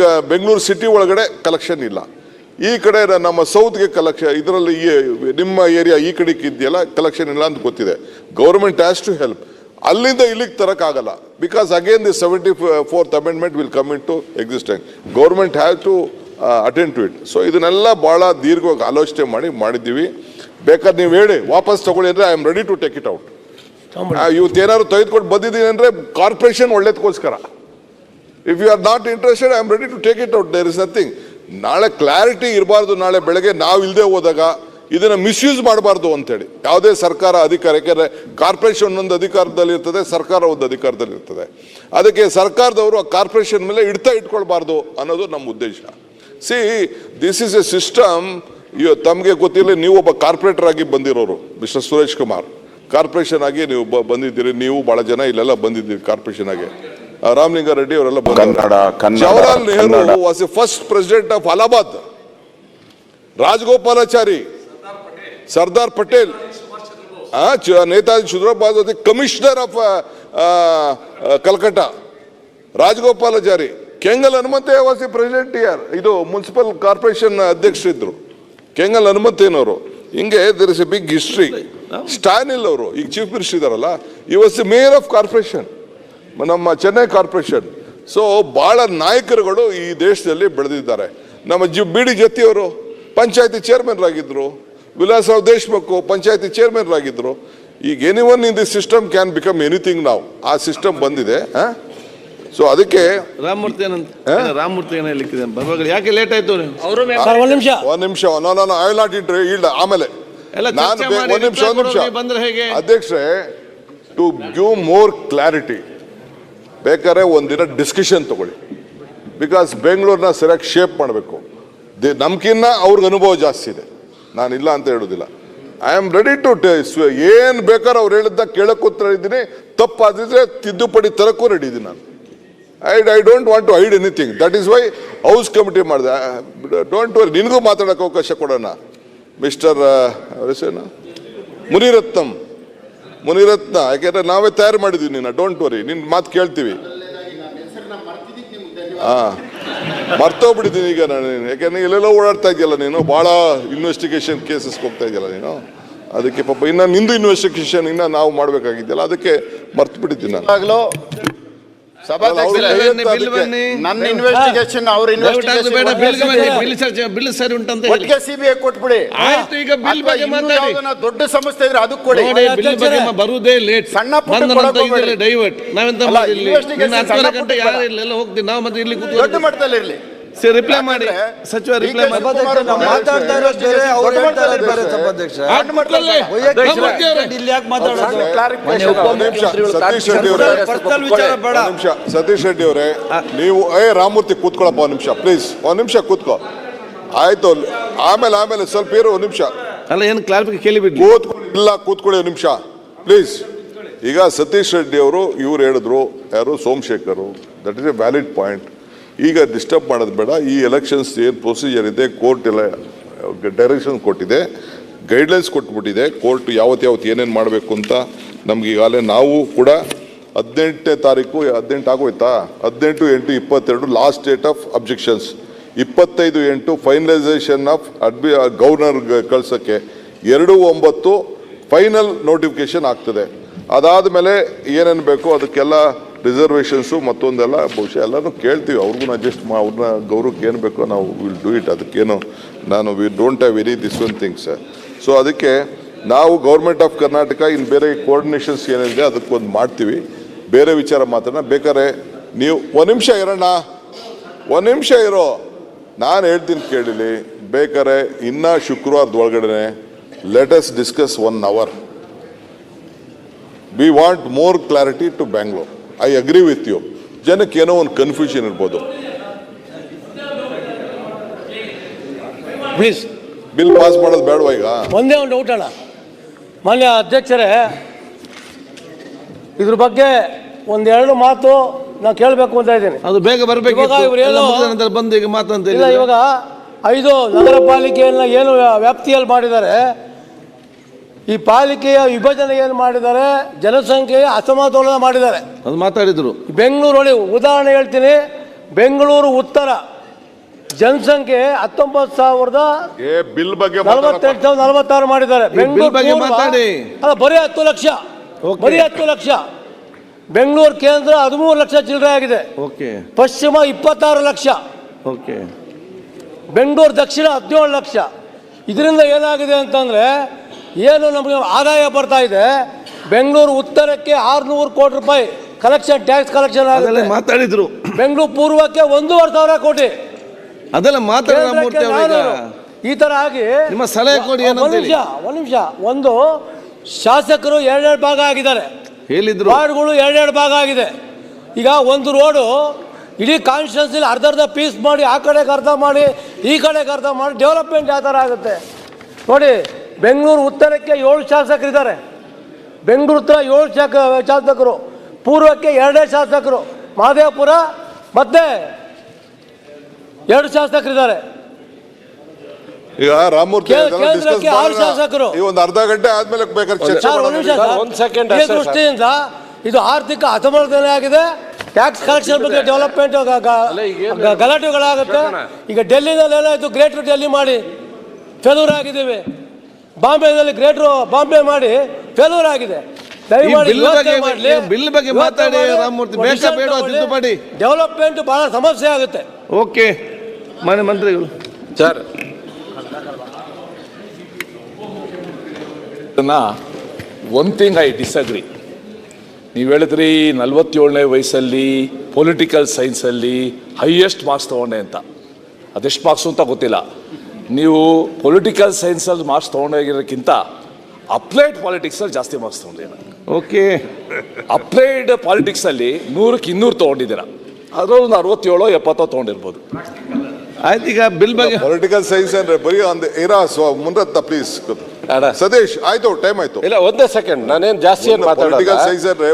ಈಗ ಬೆಂಗಳೂರು ಸಿಟಿ ಒಳಗಡೆ ಕಲೆಕ್ಷನ್ ಇಲ್ಲ, ಈ ಕಡೆ ನಮ್ಮ ಸೌತ್ಗೆ ಕಲೆಕ್ಷನ್, ಇದರಲ್ಲಿ ನಿಮ್ಮ ಏರಿಯಾ ಈ ಕಡೆಗೆ ಇದೆಯಲ್ಲ ಕಲೆಕ್ಷನ್ ಇಲ್ಲ ಅಂತ ಗೊತ್ತಿದೆ. Government has to help. ಅಲ್ಲಿಂದ ಇಲ್ಲಿಗೆ ತರಕ್ಕಾಗಲ್ಲ, because again the 74th amendment will come in to existent. Government have to attend to it. So ಇದನ್ನೆಲ್ಲ ಭಾಳ ದೀರ್ಘವಾಗಿ ಆಲೋಚನೆ ಮಾಡಿದ್ದೀವಿ. ಬೇಕಾದ್ರೆ ನೀವು ಹೇಳಿ ವಾಪಸ್ ತಗೊಳ್ಳಿ ಅಂದರೆ I am ready to take it out. ಇವತ್ತೇನಾದ್ರು ತೆಗೆದುಕೊಂಡು ಬಂದಿದ್ದೀನಿ ಅಂದರೆ ಕಾರ್ಪೊರೇಷನ್ ಒಳ್ಳೇದಕ್ಕೋಸ್ಕರ. If you are not interested I am ready to take it out. There is nothing. ನಾಳೆ ಕ್ಲಾರಿಟಿ ಇರಬಾರ್ದು, ನಾಳೆ ಬೆಳಗ್ಗೆ ನಾವು ಇಲ್ಲದೆ ಹೋದಾಗ ಇದನ್ನು ಮಿಸ್ಯೂಸ್ ಮಾಡಬಾರ್ದು ಅಂತೇಳಿ ಯಾವುದೇ ಸರ್ಕಾರ ಅಧಿಕಾರ. ಯಾಕೆಂದರೆ ಕಾರ್ಪೊರೇಷನ್ ಒಂದು ಅಧಿಕಾರದಲ್ಲಿ ಇರ್ತದೆ, ಸರ್ಕಾರ ಒಂದು ಅಧಿಕಾರದಲ್ಲಿ ಇರ್ತದೆ. ಅದಕ್ಕೆ ಸರ್ಕಾರದವರು ಆ ಕಾರ್ಪೊರೇಷನ್ ಮೇಲೆ ಇಟ್ಕೊಳ್ಬಾರ್ದು ಅನ್ನೋದು ನಮ್ಮ ಉದ್ದೇಶ. C, this is A system. ತಮಗೆ ಗೊತ್ತಿಲ್ಲ, ನೀವು ಒಬ್ಬ ಕಾರ್ಪೊರೇಟರ್ ಆಗಿ ಬಂದಿರೋರು, ಮಿಸ್ಟರ್ ಸುರೇಶ್ ಕುಮಾರ್, ಕಾರ್ಪೊರೇಷನ್ ಆಗಿ ನೀವು ಬಂದಿದ್ದೀರಿ. ನೀವು ಬಹಳ ಜನ ಇಲ್ಲೆಲ್ಲ ಬಂದಿದ್ದೀರಿ ಕಾರ್ಪೊರೇಷನ್ ಆಗಿ. ರಾಮಲಿಂಗಾರೆಡ್ಡಿ ಅವರೆಲ್ಲ Jawaharlal Nehru was a first president of Allahabad. Rajagopalachari, Sardar Patel, Netaji Subhash Bose commissioner of Calcutta, Rajagopalachari, Kengal Hanumanthaiah was a president year. ಇದು ಮುನ್ಸಿಪಲ್ ಕಾರ್ಪೊರೇಷನ್ ಅಧ್ಯಕ್ಷರಿದ್ರು ಕೆಂಗಲ್ ಹನುಮಂತಯ್ಯನವರು. ಹಿಂಗೆ there is a big history. Stalin ಅವರು ಈಗ ಚೀಫ್ ಮಿನಿಸ್ಟರ್ ಇದಾರಲ್ಲ, ಈ was the mayor of corporation, ನಮ್ಮ ಚೆನ್ನೈ ಕಾರ್ಪೊರೇಷನ್. ಸೊ ಭಾಳ ನಾಯಕರುಗಳು ಈ ದೇಶದಲ್ಲಿ ಬೆಳೆದಿದ್ದಾರೆ. ನಮ್ಮ ಬಿ.ಡಿ. ಜತ್ತಿಯವರು ಪಂಚಾಯತಿ ಚೇರ್ಮನ್ ಆಗಿದ್ರು, ವಿಲಾಸರಾವ್ ದೇಶಮುಖ್ ಪಂಚಾಯತಿ ಚೇರ್ಮನ್ ಆಗಿದ್ರು. ಈಗ anyone in the system can become anything ನಾವು. ಆ ಸಿಸ್ಟಮ್ ಬಂದಿದೆ. ಸೊ ಅದಕ್ಕೆ ರಾಮಮೂರ್ತಿ ಯಾಕೆ ಲೇಟ್ ಆಯ್ತು? ಒಂದ್ ನಿಮಿಷ ಐ ವಿಲ್ ನಾಟ್ ಇಲ್ಲ. ಆಮೇಲೆ ಒಂದ್ ನಿಮಿಷ ಅಧ್ಯಕ್ಷರೇ, ಟು ಗಿವ್ ಮೋರ್ ಕ್ಲಾರಿಟಿ ಬೇಕಾದ್ರೆ ಒಂದಿನ ಡಿಸ್ಕಷನ್ ತಗೊಳ್ಳಿ. ಬಿಕಾಸ್ ಬೆಂಗಳೂರನ್ನ ಸರಿಯಾಗಿ ಶೇಪ್ ಮಾಡಬೇಕು. ನಮ್ಕಿನ್ನ ಅವ್ರಿಗೆ ಅನುಭವ ಜಾಸ್ತಿ ಇದೆ, ನಾನಿಲ್ಲ ಅಂತ ಹೇಳೋದಿಲ್ಲ. ಐ ಆಮ್ ರೆಡಿ ಟು ಏನು ಬೇಕಾದ್ರೆ ಅವ್ರು ಹೇಳಿದ್ದ ಕೇಳಕ್ ಕೂತ್ರ ಇದ್ದೀನಿ. ತಪ್ಪಾದ್ರೆ ತಿದ್ದುಪಡಿ ತರಕ್ಕೂ ರೆಡಿ ಇದ್ದೀನಿ ನಾನು. I don't want to hide anything. That is why House Committee ಮಾಡಿದೆ. ಡೋಂಟ್ ವರಿ, ನಿನಗೂ ಮಾತಾಡೋಕೆ ಅವಕಾಶ ಕೊಡೋಣ. ಮಿಸ್ಟರ್ ಮುನಿರತ್ನ, ಯಾಕೆಂದ್ರೆ ನಾವೇ ತಯಾರು ಮಾಡಿದ್ವಿ ನಿನ್ನ. ಡೋಂಟ್ ವರಿ, ನಿನ್ನ ಮಾತು ಕೇಳ್ತೀವಿ. ಮರ್ತೋಗ್ಬಿಟ್ಟಿದ್ದೀನಿ ಈಗ ನಾನು, ಯಾಕೆಂದ್ರೆ ಎಲ್ಲೆಲ್ಲೋ ಓಡಾಡ್ತಾ ಇದೆಯಲ್ಲ ನೀನು, ಭಾಳ ಇನ್ವೆಸ್ಟಿಗೇಷನ್ ಕೇಸಸ್ಗೆ ಹೋಗ್ತಾ ಇದೆಯಲ್ಲ ನೀನು. ಅದಕ್ಕೆ ಪಾಪ ಇನ್ನು ನಿಂದು ಇನ್ವೆಸ್ಟಿಗೇಷನ್ ಇನ್ನು ನಾವು ಮಾಡಬೇಕಾಗಿದ್ದೆಲ್ಲ, ಅದಕ್ಕೆ ಮರ್ತು ಬಿಟ್ಟಿದ್ದೀನಿ ನಾನು. ನನ್ನ ಇನ್ವೆಸ್ಟಿಗೇಷನ್ ಅವ್ರ ಸಿಬಿಐ ಕೊಟ್ಬಿಡಿ. ದೊಡ್ಡ ಸಮಸ್ಯೆ ಇದ್ರೆ ಅದಕ್ಕೆ ಕೊಡಿ. ಬರುವುದೇ ಲೇಟ್, ಸಣ್ಣ ಡೈವರ್ಟ್. ನಾವೆಂತ ಹೋಗ್ತೀವಿ ನಾವು, ಮತ್ತೆ ಇಲ್ಲಿ ದೊಡ್ಡ ಮಟ್ಟದಲ್ಲಿ ಇರಲಿ. ರಿಪ್ಲೈ ಮಾಡಿ ಸಚಿವ, ರಿಪ್ಲೈ ಮಾಡಿ. ಸತೀಶ್ ರೆಡ್ಡಿ ಅವರೇ, ನೀವು ರಾಮಮೂರ್ತಿ ಕೂತ್ಕೊಳ್ಳಪ್ಪ ಒಂದ್ ನಿಮಿಷ ಪ್ಲೀಸ್. ಒಂದ್ ನಿಮಿಷ ಕೂತ್ಕೋ, ಆಯ್ತು. ಆಮೇಲೆ ಸ್ವಲ್ಪ ಇರು ಒಂದ್ ನಿಮಿಷ. ಅಲ್ಲ, ಏನು ಕ್ಲಾರಿಫಿಕೇಶನ್ ಕೇಳಿಬಿಟ್ಟು ಇಲ್ಲ, ಕೂತ್ಕೊಳ್ಳಿ ಒಂದ್ ನಿಮಿಷ ಪ್ಲೀಸ್. ಈಗ ಸತೀಶ್ ರೆಡ್ಡಿ ಅವರು ಇವ್ರು ಹೇಳಿದ್ರು, ಯಾರು Somashekar, that is a valid point. ಈಗ ಡಿಸ್ಟರ್ಬ್ ಮಾಡೋದು ಬೇಡ. ಈ ಎಲೆಕ್ಷನ್ಸ್ ಏನು ಪ್ರೊಸೀಜರ್ ಇದೆ, ಕೋರ್ಟ್ ಎಲ್ಲ ಡೈರೆಕ್ಷನ್ ಕೊಟ್ಟಿದೆ, ಗೈಡ್ಲೈನ್ಸ್ ಕೊಟ್ಬಿಟ್ಟಿದೆ ಕೋರ್ಟ್. ಯಾವತ್ತು ಏನೇನು ಮಾಡಬೇಕು ಅಂತ ನಮ್ಗೆ ಈಗಾಗಲೇ ನಾವು ಕೂಡ 18ನೇ ತಾರೀಕು 18 ಆಗೋಯ್ತಾ, 18/8/22 last date of objections, 25/8 finalisation of governor ಕಳ್ಸೋಕ್ಕೆ, 2/9 ಫೈನಲ್ ನೋಟಿಫಿಕೇಶನ್ ಆಗ್ತದೆ. ಅದಾದಮೇಲೆ ಏನೇನು ಬೇಕೋ ಅದಕ್ಕೆಲ್ಲ ರಿಸರ್ವೇಷನ್ಸು ಮತ್ತೊಂದೆಲ್ಲ ಬಹುಶಃ ಎಲ್ಲನೂ ಕೇಳ್ತೀವಿ. ಅವ್ರಿಗೂ ಅಡ್ಜಸ್ಟ್ ಅವ್ರನ್ನ ಗೌರವಕ್ಕೆ ಏನು ಬೇಕೋ ನಾವು ವಿಲ್ ಡೂ ಇಟ್. ಅದಕ್ಕೇನು we don't have any this one things. So ಅದಕ್ಕೆ ನಾವು ಗೌರ್ಮೆಂಟ್ ಆಫ್ ಕರ್ನಾಟಕ ಇನ್ನು ಬೇರೆ ಕೋಆರ್ಡಿನೇಷನ್ಸ್ ಏನಿದೆ ಅದಕ್ಕೊಂದು ಮಾಡ್ತೀವಿ. ಬೇರೆ ವಿಚಾರ ಮಾತಾಡೋಣ. ಬೇಕಾದ್ರೆ ನೀವು ಒಂದು ನಿಮಿಷ ಇರೋಣ, ಒಂದು ನಿಮಿಷ ಇರೋ, ನಾನು ಹೇಳ್ತೀನಿ ಕೇಳಿಲಿ. ಬೇಕಾದ್ರೆ ಇನ್ನೂ ಶುಕ್ರವಾರದ ಒಳಗಡೆ let us discuss 1 hour. We want more clarity to Bangalore. I agree with you. ಜನಕ್ಕೆ ಏನೋ ಒಂದು ಕನ್ಫ್ಯೂಷನ್ ಇರ್ಬೋದು. ಪ್ಲೀಸ್ ಬಿಲ್ ಪಾಸ್ ಮಾಡೋದು ಬೇಡವಾ? ಈಗ ಒಂದೇ ಒಂದು ಡೌಟ್ ಅಣ್ಣ, ಮಾನ್ಯ ಅಧ್ಯಕ್ಷರೇ, ಇದ್ರ ಬಗ್ಗೆ ಒಂದೆರಡು ಮಾತು ನಾನು ಕೇಳಬೇಕು ಅಂತ ಇದ್ದೀನಿ. ಅದು ಬೇಗ ಬರಬೇಕು. ಬಂದು ಈಗ ಮಾತಂತ ಇಲ್ಲ, ಇವಾಗ 5 ನಗರ ಪಾಲಿಕೆಯನ್ನು ಏನು ವ್ಯಾಪ್ತಿಯಲ್ಲಿ ಮಾಡಿದ್ದಾರೆ, ಈ ಪಾಲಿಕೆಯ ವಿಭಜನೆ ಏನು ಮಾಡಿದ್ದಾರೆ, ಜನಸಂಖ್ಯೆಯ ಅಸಮತೋಲನ ಮಾಡಿದ್ದಾರೆ. ಅದು ಮಾತಾಡಿದ್ರು. ಬೆಂಗಳೂರು ನೋಡಿ, ಉದಾಹರಣೆ ಹೇಳ್ತೀನಿ, ಬೆಂಗಳೂರು ಉತ್ತರ ಜನಸಂಖ್ಯೆ 19,000 ಬಿಲ್ ಬಗ್ಗೆ 48,046 ಮಾಡಿದ್ದಾರೆ. ಬೆಂಗಳೂರು ಬಗ್ಗೆ ಪೂರ್ವ ಮಾತಾಡಿ. ಅಲ್ಲ, ಬರೀ 10 ಲಕ್ಷ, Okay. ಬರೀ 10 ಲಕ್ಷ. ಬೆಂಗಳೂರು ಕೇಂದ್ರ 13 ಲಕ್ಷ ಚಿಲ್ಲರೆ ಆಗಿದೆ. ಓಕೆ ಪಶ್ಚಿಮ 26 ಲಕ್ಷ, ಓಕೆ ಬೆಂಗಳೂರು ದಕ್ಷಿಣ 17 ಲಕ್ಷ. ಇದರಿಂದ ಏನಾಗಿದೆ ಅಂತಂದ್ರೆ ಏನು ನಮಗೆ ಆದಾಯ ಬರ್ತಾ ಇದೆ, ಬೆಂಗಳೂರು ಉತ್ತರಕ್ಕೆ 600 ಕೋಟಿ ರೂಪಾಯಿ ಕಲೆಕ್ಷನ್, ಟ್ಯಾಕ್ಸ್ ಕಲೆಕ್ಷನ್ ಅದೆಲ್ಲ ಆಗುತ್ತೆ. ಮಾತಾಡಿದ್ರು, ಬೆಂಗಳೂರು ಪೂರ್ವಕ್ಕೆ 1,500 ಕೋಟಿ, ಅದೆಲ್ಲ ಮಾತಾಡ ಕೇಂದ್ರಕ್ಕೆ 400. ಈ ತರ ಆಗಿ ನಿಮ್ಮ ಸಲಹೆ ಕೊಡಿ ಏನಂತ ಹೇಳಿ. ಒಂದು ನಿಮಿಷ, ಒಂದು ಶಾಸಕರು 2 ಭಾಗ ಆಗಿದ್ದಾರೆ, ಹೇಳಿದ್ರು ವಾರ್ಡ್ಗಳು 2 ಭಾಗ ಆಗಿದೆ. ಈಗ ಒಂದು ರೋಡು ಇಡೀ ಕಾನ್ಸ್ಟಿಟ್ಯೂನ್ಸಿಲಿ ಅರ್ಧ ಪೀಸ್ ಮಾಡಿ, ಆ ಕಡೆಗೆ ಅರ್ಧ ಮಾಡಿ, ಈ ಕಡೆಗೆ ಅರ್ಧ ಮಾಡಿ, ಡೆವಲಪ್ಮೆಂಟ್ ಯಾವ ಥರ ಆಗುತ್ತೆ ನೋಡಿ. ಬೆಂಗಳೂರು ಉತ್ತರಕ್ಕೆ 7 ಶಾಸಕರಿದ್ದಾರೆ, ಬೆಂಗಳೂರು ಉತ್ತರ 7 ಶಾಸಕರು, ಪೂರ್ವಕ್ಕೆ 2 ಶಾಸಕರು, ಮಹದೇವಪುರ ಮತ್ತೆ 2 ಶಾಸಕರಿದ್ದಾರೆ. ಈಗ ರಾಮಮೂರ್ತಿ ಕೇಂದ್ರಕ್ಕೆ 6 ಶಾಸಕರು. ಈ ಒಂದು ಅರ್ಧ ಗಂಟೆ ಆದ್ಮೇಲೆ ಬೇಕಾದ್ರೆ ಚರ್ಚೆ ಸರ್, ಒಂದು ನಿಮಿಷ ಸರ್. ಈ ದೃಷ್ಟಿಯಿಂದ ಇದು ಆರ್ಥಿಕ ಅಸಮರ್ಥನೆ ಆಗಿದೆ. ಟ್ಯಾಕ್ಸ್ ಕಲೆಕ್ಷನ್ ಬಗ್ಗೆ ಡೆವಲಪ್ಮೆಂಟ್ ಗಲಾಟೆಗಳಾಗುತ್ತೆ. ಈಗ ಡೆಲ್ಲಿನಲ್ಲಿ ಏನಾಯ್ತು, ಗ್ರೇಟರ್ ಡೆಲ್ಲಿ ಮಾಡಿ ಫೇಲ್ಯೂರ್ ಆಗಿದ್ದೀವಿ, ಬಾಂಬೆದಲ್ಲಿ ಗ್ರೇಟರ್ ಬಾಂಬೆ ಮಾಡಿ ಫೇಲ್ಯೂರ್ ಆಗಿದೆ. ಬಿಲ್ ಬಗ್ಗೆ ಮಾತಾಡಿ ರಾಮಮೂರ್ತಿ, ಬೇಕಾ ಬೇಡ ತಿದ್ದುಪಡಿ. ಡೆವಲಪ್ಮೆಂಟ್ ಬಹಳ ಸಮಸ್ಯೆ ಆಗುತ್ತೆ. ಓಕೆ ಮಾನ್ಯ ಮಂತ್ರಿಗಳು. Sir, one thing I disagree. ನೀವು ಹೇಳಿದ್ರಿ 47ನೇ ವಯಸ್ಸಲ್ಲಿ ಪೊಲಿಟಿಕಲ್ ಸೈನ್ಸಲ್ಲಿ ಹೈಯೆಸ್ಟ್ ಮಾರ್ಕ್ಸ್ ತೊಗೊಂಡೆ ಅಂತ. ಅದೆಷ್ಟು ಮಾರ್ಕ್ಸು ಅಂತ ಗೊತ್ತಿಲ್ಲ. ನೀವು ಪೊಲಿಟಿಕಲ್ ಸೈನ್ಸಲ್ಲಿ ಮಾರ್ಕ್ಸ್ ತೊಗೊಂಡೋಗಿರೋಕ್ಕಿಂತ ಅಪ್ಲೈಡ್ ಪಾಲಿಟಿಕ್ಸಲ್ಲಿ ಜಾಸ್ತಿ ಮಾರ್ಕ್ಸ್ ತೊಗೊಂಡಿದ್ದೀರ. ಓಕೆ, ಅಪ್ಲೈಡ್ ಪಾಲಿಟಿಕ್ಸಲ್ಲಿ 100ಕ್ಕೆ 200 ತೊಗೊಂಡಿದ್ದೀರ. ಅದರಲ್ಲಿ ಒಂದು 67 70 ತೊಗೊಂಡಿರ್ಬೋದು. ಆಯ್ತು. ಈಗ ಬಿಲ್ ಬಗ್ಗೆ ಪೊಲಿಟಿಕಲ್ ಸೈನ್ಸ್ ಅಂದ್ರೆ ಬರೀ ಒಂದು ಮುನ್ರತ್ನ ಪ್ಲೀಸ್. ಸತೀಶ್ ಆಯ್ತು, ಟೈಮ್ ಆಯ್ತು. ಇಲ್ಲ, ಒಂದೇ ಸೆಕೆಂಡ್, ನಾನೇನು ಜಾಸ್ತಿ ಏನು ಪೊಲಿಟಿಕಲ್ ಮಾತಾಡೋಲ್ಲ. ಸೈನ್ಸ್ ಅಂದ್ರೆ